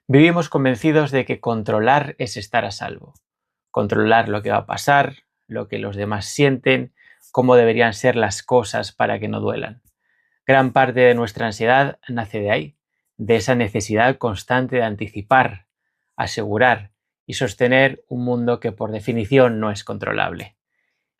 Vivimos convencidos de que controlar es estar a salvo. Controlar lo que va a pasar, lo que los demás sienten, cómo deberían ser las cosas para que no duelan. Gran parte de nuestra ansiedad nace de ahí, de esa necesidad constante de anticipar, asegurar y sostener un mundo que por definición no es controlable.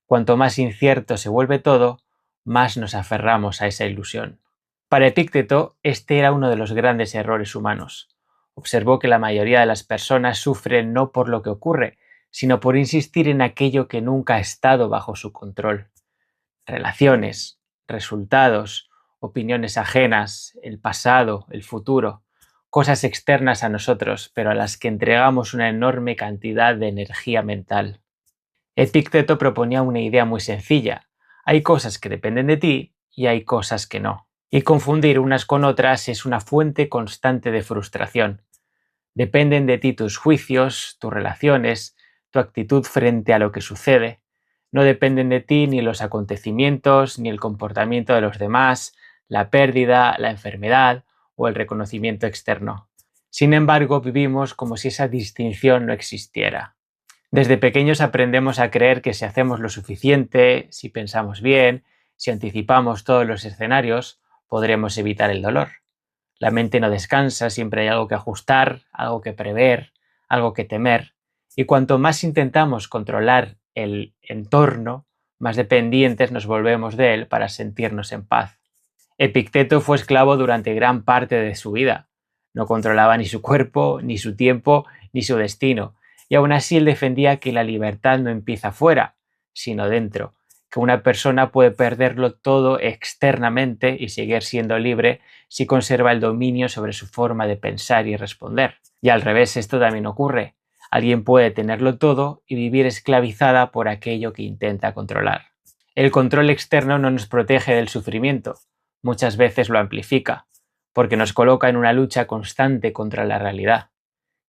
Cuanto más incierto se vuelve todo, más nos aferramos a esa ilusión. Para Epícteto, este era uno de los grandes errores humanos. Observó que la mayoría de las personas sufren no por lo que ocurre, sino por insistir en aquello que nunca ha estado bajo su control. Relaciones, resultados, opiniones ajenas, el pasado, el futuro, cosas externas a nosotros, pero a las que entregamos una enorme cantidad de energía mental. Epícteto proponía una idea muy sencilla. Hay cosas que dependen de ti y hay cosas que no. Y confundir unas con otras es una fuente constante de frustración. Dependen de ti tus juicios, tus relaciones, tu actitud frente a lo que sucede. No dependen de ti ni los acontecimientos, ni el comportamiento de los demás, la pérdida, la enfermedad o el reconocimiento externo. Sin embargo, vivimos como si esa distinción no existiera. Desde pequeños aprendemos a creer que si hacemos lo suficiente, si pensamos bien, si anticipamos todos los escenarios, podremos evitar el dolor. La mente no descansa, siempre hay algo que ajustar, algo que prever, algo que temer, y cuanto más intentamos controlar el entorno, más dependientes nos volvemos de él para sentirnos en paz. Epicteto fue esclavo durante gran parte de su vida. No controlaba ni su cuerpo, ni su tiempo, ni su destino, y aún así él defendía que la libertad no empieza fuera, sino dentro, que una persona puede perderlo todo externamente y seguir siendo libre si conserva el dominio sobre su forma de pensar y responder. Y al revés, esto también ocurre. Alguien puede tenerlo todo y vivir esclavizada por aquello que intenta controlar. El control externo no nos protege del sufrimiento, muchas veces lo amplifica, porque nos coloca en una lucha constante contra la realidad.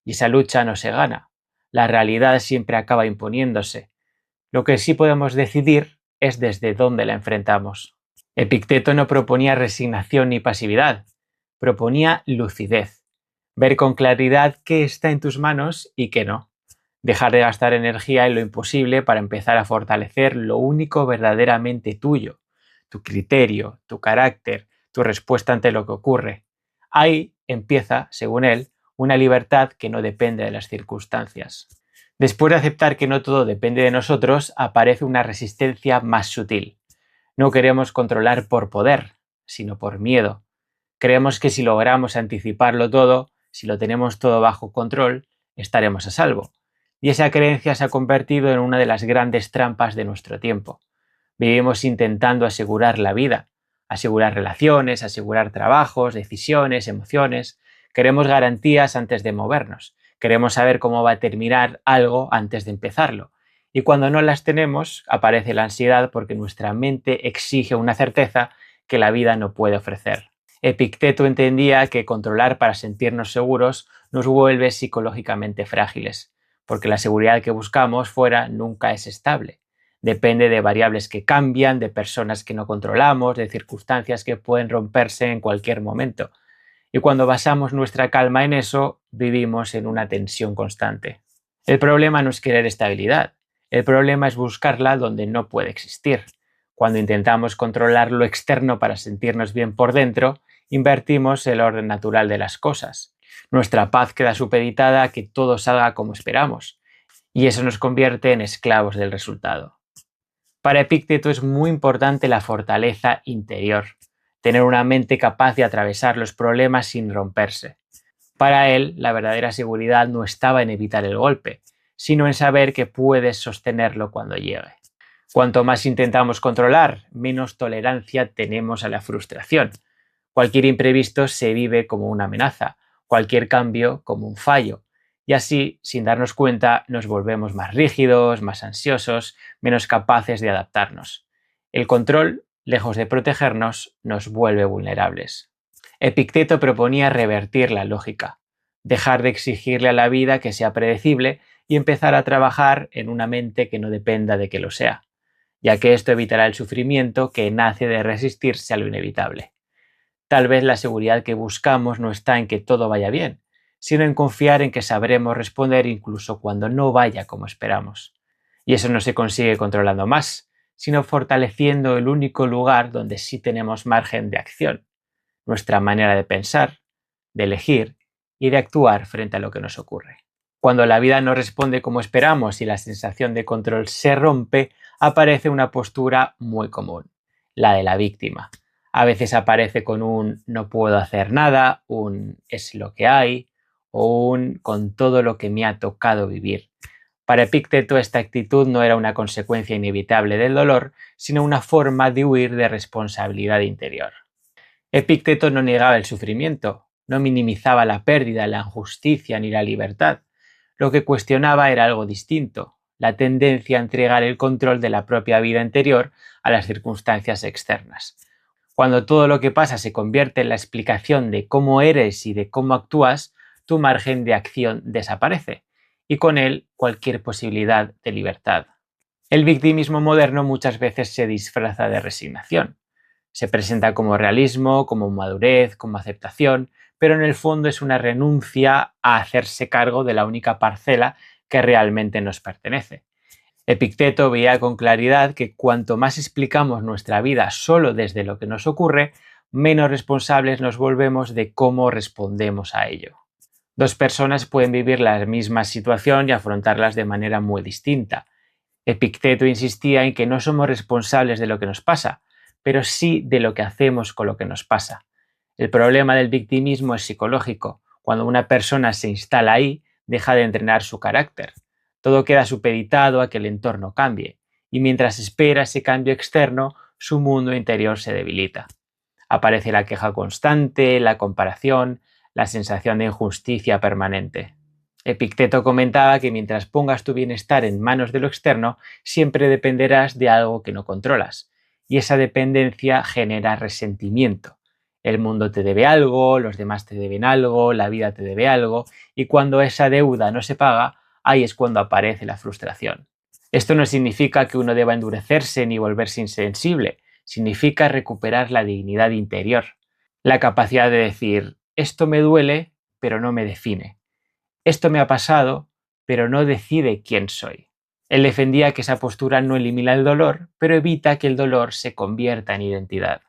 Y esa lucha no se gana. La realidad siempre acaba imponiéndose. Lo que sí podemos decidir es desde dónde la enfrentamos. Epicteto no proponía resignación ni pasividad, proponía lucidez, ver con claridad qué está en tus manos y qué no, dejar de gastar energía en lo imposible para empezar a fortalecer lo único verdaderamente tuyo, tu criterio, tu carácter, tu respuesta ante lo que ocurre. Ahí empieza, según él, una libertad que no depende de las circunstancias. Después de aceptar que no todo depende de nosotros, aparece una resistencia más sutil. No queremos controlar por poder, sino por miedo. Creemos que si logramos anticiparlo todo, si lo tenemos todo bajo control, estaremos a salvo. Y esa creencia se ha convertido en una de las grandes trampas de nuestro tiempo. Vivimos intentando asegurar la vida, asegurar relaciones, asegurar trabajos, decisiones, emociones. Queremos garantías antes de movernos. Queremos saber cómo va a terminar algo antes de empezarlo. Y cuando no las tenemos, aparece la ansiedad porque nuestra mente exige una certeza que la vida no puede ofrecer. Epicteto entendía que controlar para sentirnos seguros nos vuelve psicológicamente frágiles, porque la seguridad que buscamos fuera nunca es estable. Depende de variables que cambian, de personas que no controlamos, de circunstancias que pueden romperse en cualquier momento. Y cuando basamos nuestra calma en eso, vivimos en una tensión constante. El problema no es querer estabilidad, el problema es buscarla donde no puede existir. Cuando intentamos controlar lo externo para sentirnos bien por dentro, invertimos el orden natural de las cosas. Nuestra paz queda supeditada a que todo salga como esperamos, y eso nos convierte en esclavos del resultado. Para Epicteto es muy importante la fortaleza interior, tener una mente capaz de atravesar los problemas sin romperse. Para él, la verdadera seguridad no estaba en evitar el golpe, sino en saber que puedes sostenerlo cuando llegue. Cuanto más intentamos controlar, menos tolerancia tenemos a la frustración. Cualquier imprevisto se vive como una amenaza, cualquier cambio como un fallo. Y así, sin darnos cuenta, nos volvemos más rígidos, más ansiosos, menos capaces de adaptarnos. El control, lejos de protegernos, nos vuelve vulnerables. Epicteto proponía revertir la lógica, dejar de exigirle a la vida que sea predecible y empezar a trabajar en una mente que no dependa de que lo sea, ya que esto evitará el sufrimiento que nace de resistirse a lo inevitable. Tal vez la seguridad que buscamos no está en que todo vaya bien, sino en confiar en que sabremos responder incluso cuando no vaya como esperamos. Y eso no se consigue controlando más, sino fortaleciendo el único lugar donde sí tenemos margen de acción, nuestra manera de pensar, de elegir y de actuar frente a lo que nos ocurre. Cuando la vida no responde como esperamos y la sensación de control se rompe, aparece una postura muy común, la de la víctima. A veces aparece con un no puedo hacer nada, un es lo que hay o un con todo lo que me ha tocado vivir. Para Epicteto esta actitud no era una consecuencia inevitable del dolor, sino una forma de huir de responsabilidad interior. Epicteto no negaba el sufrimiento, no minimizaba la pérdida, la injusticia ni la libertad. Lo que cuestionaba era algo distinto, la tendencia a entregar el control de la propia vida interior a las circunstancias externas. Cuando todo lo que pasa se convierte en la explicación de cómo eres y de cómo actúas, tu margen de acción desaparece, y con él cualquier posibilidad de libertad. El victimismo moderno muchas veces se disfraza de resignación. Se presenta como realismo, como madurez, como aceptación, pero en el fondo es una renuncia a hacerse cargo de la única parcela que realmente nos pertenece. Epicteto veía con claridad que cuanto más explicamos nuestra vida solo desde lo que nos ocurre, menos responsables nos volvemos de cómo respondemos a ello. Dos personas pueden vivir la misma situación y afrontarlas de manera muy distinta. Epicteto insistía en que no somos responsables de lo que nos pasa, pero sí de lo que hacemos con lo que nos pasa. El problema del victimismo es psicológico. Cuando una persona se instala ahí, deja de entrenar su carácter. Todo queda supeditado a que el entorno cambie, y mientras espera ese cambio externo, su mundo interior se debilita. Aparece la queja constante, la comparación, la sensación de injusticia permanente. Epicteto comentaba que mientras pongas tu bienestar en manos de lo externo, siempre dependerás de algo que no controlas, y esa dependencia genera resentimiento. El mundo te debe algo, los demás te deben algo, la vida te debe algo, y cuando esa deuda no se paga, ahí es cuando aparece la frustración. Esto no significa que uno deba endurecerse ni volverse insensible, significa recuperar la dignidad interior, la capacidad de decir, esto me duele, pero no me define. Esto me ha pasado, pero no decide quién soy. Él defendía que esa postura no elimina el dolor, pero evita que el dolor se convierta en identidad.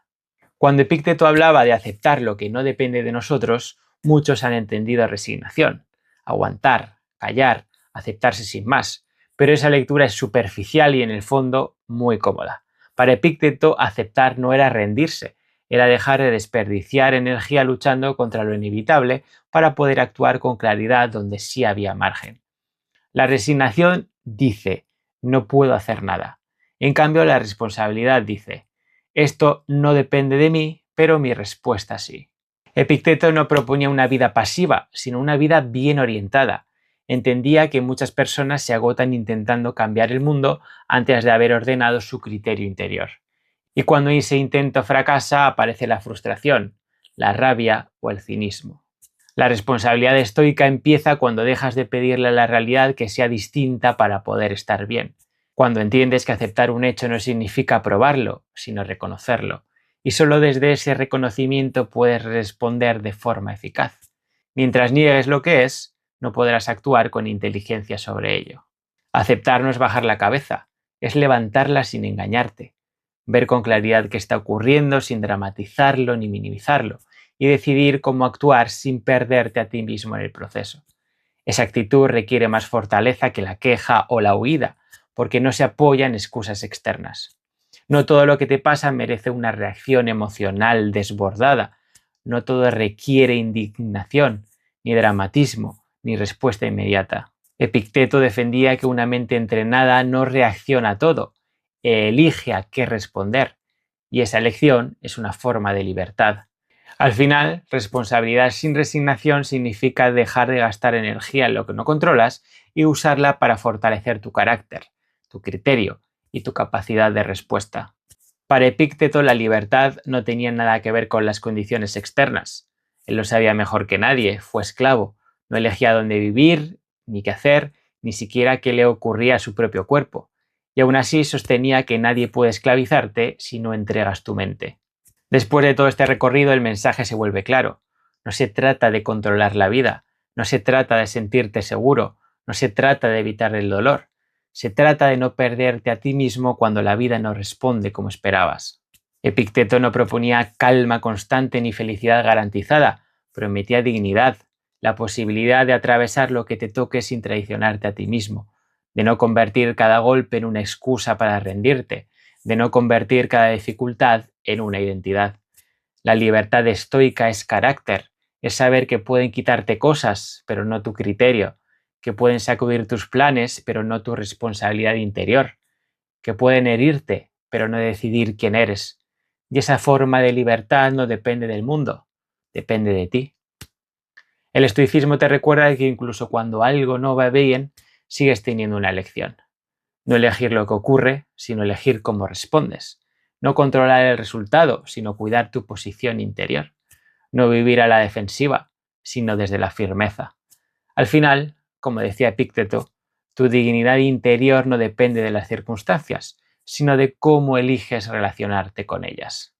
Cuando Epicteto hablaba de aceptar lo que no depende de nosotros, muchos han entendido resignación, aguantar, callar, aceptarse sin más, pero esa lectura es superficial y en el fondo muy cómoda. Para Epicteto, aceptar no era rendirse, era dejar de desperdiciar energía luchando contra lo inevitable para poder actuar con claridad donde sí había margen. La resignación dice, no puedo hacer nada. En cambio, la responsabilidad dice, esto no depende de mí, pero mi respuesta sí. Epicteto no proponía una vida pasiva, sino una vida bien orientada. Entendía que muchas personas se agotan intentando cambiar el mundo antes de haber ordenado su criterio interior. Y cuando ese intento fracasa, aparece la frustración, la rabia o el cinismo. La responsabilidad estoica empieza cuando dejas de pedirle a la realidad que sea distinta para poder estar bien. Cuando entiendes que aceptar un hecho no significa aprobarlo, sino reconocerlo. Y solo desde ese reconocimiento puedes responder de forma eficaz. Mientras niegues lo que es, no podrás actuar con inteligencia sobre ello. Aceptar no es bajar la cabeza, es levantarla sin engañarte. Ver con claridad qué está ocurriendo sin dramatizarlo ni minimizarlo y decidir cómo actuar sin perderte a ti mismo en el proceso. Esa actitud requiere más fortaleza que la queja o la huida, porque no se apoya en excusas externas. No todo lo que te pasa merece una reacción emocional desbordada. No todo requiere indignación, ni dramatismo, ni respuesta inmediata. Epicteto defendía que una mente entrenada no reacciona a todo, elige a qué responder, y esa elección es una forma de libertad. Al final, responsabilidad sin resignación significa dejar de gastar energía en lo que no controlas y usarla para fortalecer tu carácter, tu criterio y tu capacidad de respuesta. Para Epicteto, la libertad no tenía nada que ver con las condiciones externas. Él lo sabía mejor que nadie, fue esclavo, no elegía dónde vivir, ni qué hacer, ni siquiera qué le ocurría a su propio cuerpo. Y aún así sostenía que nadie puede esclavizarte si no entregas tu mente. Después de todo este recorrido, el mensaje se vuelve claro. No se trata de controlar la vida, No se trata de sentirte seguro, no se trata de evitar el dolor, se trata de no perderte a ti mismo cuando la vida no responde como esperabas. Epicteto no proponía calma constante ni felicidad garantizada, prometía dignidad, la posibilidad de atravesar lo que te toque sin traicionarte a ti mismo, de no convertir cada golpe en una excusa para rendirte, de no convertir cada dificultad en una identidad. La libertad estoica es carácter, es saber que pueden quitarte cosas, pero no tu criterio, que pueden sacudir tus planes, pero no tu responsabilidad interior, que pueden herirte, pero no decidir quién eres. Y esa forma de libertad no depende del mundo, depende de ti. El estoicismo te recuerda que incluso cuando algo no va bien, sigues teniendo una elección. No elegir lo que ocurre, sino elegir cómo respondes. No controlar el resultado, sino cuidar tu posición interior. No vivir a la defensiva, sino desde la firmeza. Al final, como decía Epicteto, tu dignidad interior no depende de las circunstancias, sino de cómo eliges relacionarte con ellas.